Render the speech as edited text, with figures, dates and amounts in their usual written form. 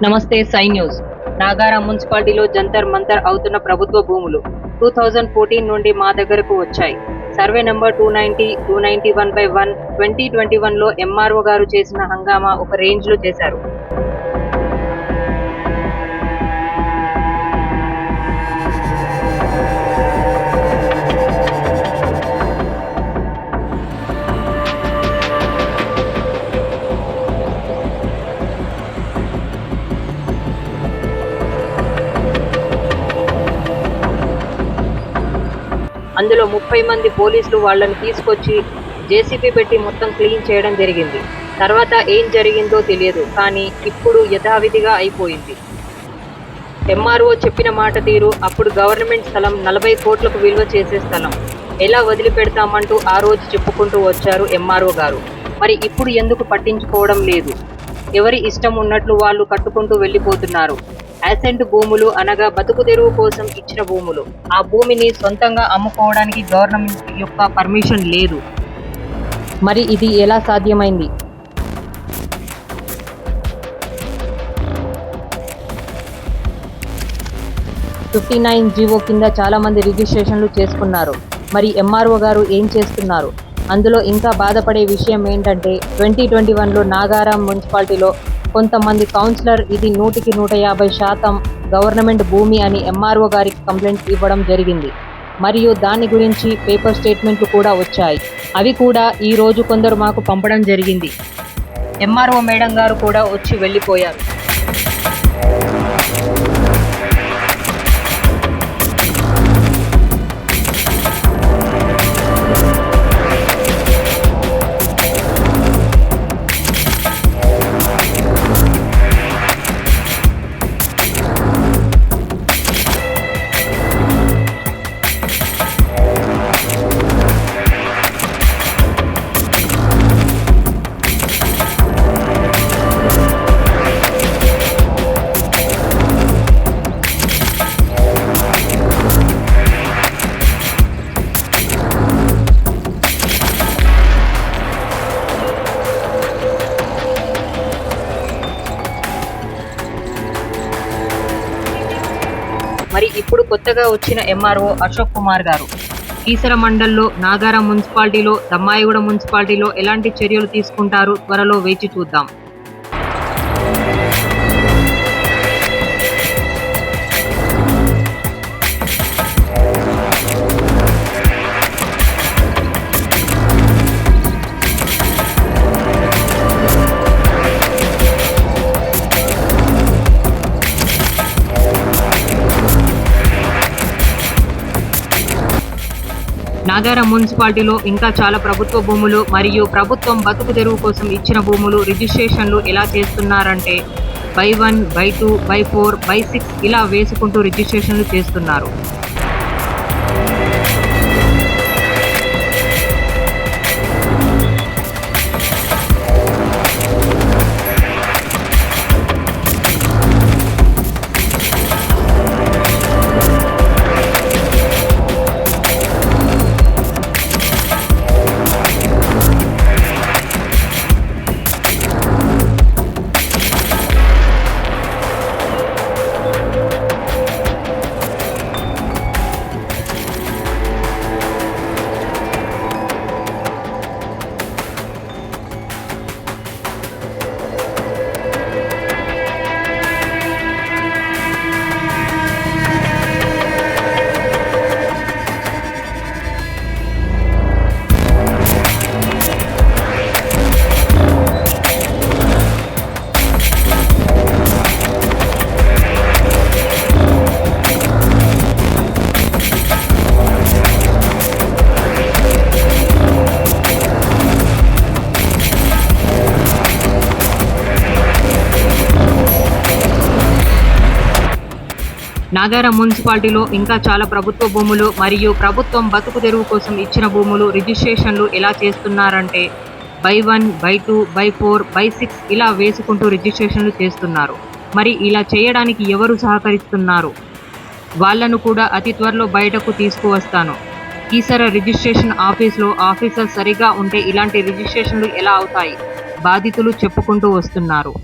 నమస్తే సై న్యూస్. నాగారం మున్సిపాలిటీలో జంతర్ మంతర్ అవుతున్న ప్రభుత్వ భూములు 2014 నుండి మా దగ్గరకు వచ్చాయి. సర్వే నంబర్ 290, 291/1 2021లో ఎంఆర్ఓ గారు చేసిన హంగామా ఒక రేంజ్లో చేశారు. అందులో 30 మంది పోలీసులు వాళ్ళని తీసుకొచ్చి జేసీబీ పెట్టి మొత్తం క్లీన్ చేయడం జరిగింది. తర్వాత ఏం జరిగిందో తెలియదు, కానీ ఇప్పుడు యథావిధిగా అయిపోయింది. ఎంఆర్ఓ చెప్పిన మాట తీరు, అప్పుడు గవర్నమెంట్ స్థలం 40 కోట్లకు విలువ చేసే స్థలం ఎలా వదిలిపెడతామంటూ ఆ రోజు చెప్పుకుంటూ వచ్చారు ఎంఆర్ఓ గారు. మరి ఇప్పుడు ఎందుకు పట్టించుకోవడం లేదు? ఎవరి ఇష్టం ఉన్నట్లు వాళ్ళు కట్టుకుంటూ వెళ్ళిపోతున్నారు. యాసెంట్ భూములు అనగా బతుకు తెరువు కోసం ఇచ్చిన భూములు. ఆ భూమిని సొంతంగా అమ్ముకోవడానికి గవర్నమెంట్ యొక్క పర్మిషన్ లేదు. మరి ఇది ఎలా సాధ్యమైంది? జీవో కింద చాలా మంది రిజిస్ట్రేషన్లు చేసుకున్నారు. మరి ఎంఆర్ఓ గారు ఏం చేస్తున్నారు? అందులో ఇంకా బాధపడే విషయం ఏంటంటే 2021లో నాగారం మున్సిపాలిటీలో కొంతమంది కౌన్సిలర్ ఇది 100కి 150% గవర్నమెంట్ భూమి అని ఎంఆర్ఓ గారికి కంప్లైంట్ ఇవ్వడం జరిగింది. మరియు దాని గురించి పేపర్ స్టేట్మెంట్లు కూడా వచ్చాయి. అవి కూడా ఈ రోజు కొందరు మాకు పంపడం జరిగింది. ఎంఆర్ఓ మేడం గారు కూడా వచ్చి వెళ్ళిపోయారు. మరి ఇప్పుడు కొత్తగా వచ్చిన ఎంఆర్ఓ అశోక్ కుమార్ గారు కీసర మండల్లో, నాగారం మున్సిపాలిటీలో, దమ్మాయిగూడ మున్సిపాలిటీలో ఎలాంటి చర్యలు తీసుకుంటారు? త్వరలో వేచి చూద్దాం. నాగారం మున్సిపాలిటీలో ఇంకా చాలా ప్రభుత్వ భూములు మరియు ప్రభుత్వం బతుకు తెరువు కోసం ఇచ్చిన భూములు రిజిస్ట్రేషన్లు ఎలా చేస్తున్నారంటే by 1, by 2, by 4, by 6 ఇలా వేసుకుంటూ రిజిస్ట్రేషన్లు చేస్తున్నారు. నాగారం మున్సిపాలిటీలో ఇంకా చాలా ప్రభుత్వ భూములు మరియు ప్రభుత్వం బతుకు తెరువు కోసం ఇచ్చిన భూములు రిజిస్ట్రేషన్లు ఎలా చేస్తున్నారంటే by 1, by 2, by 4, by 6 ఇలా వేసుకుంటూ రిజిస్ట్రేషన్లు చేస్తున్నారు. మరి ఇలా చేయడానికి ఎవరు సహకరిస్తున్నారు? వాళ్లను కూడా అతి త్వరలో బయటకు తీసుకువస్తాను. కీసర రిజిస్ట్రేషన్ ఆఫీస్లో ఆఫీసర్ సరిగా ఉంటే ఇలాంటి రిజిస్ట్రేషన్లు ఎలా అవుతాయి? బాధితులు చెప్పుకుంటూ వస్తున్నారు.